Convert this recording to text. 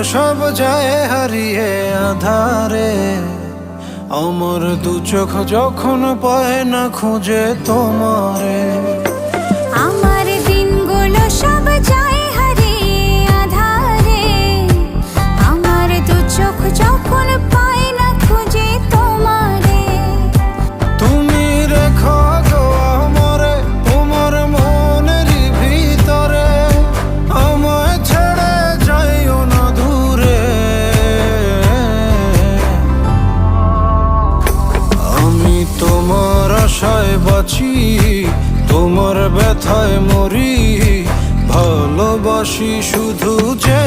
সব যায় হারিয়ে আধারে। আমার দু চোখ যখন পায় না খুঁজে তোমারে। আমার দিনগুলো সব যায় হারিয়ে আঁধারে। আমার দু চোখ যখন পায় না খুঁজে তোমারে। তুমি রেখো গো আমারে তোমার মনেরই ভিতরে, আমায় ছেড়ে যাইও না দূরে। আমি তোমার আশায় বাঁচি, তোমার ব্যথায় মরি, ভালোবাসি শুধু যে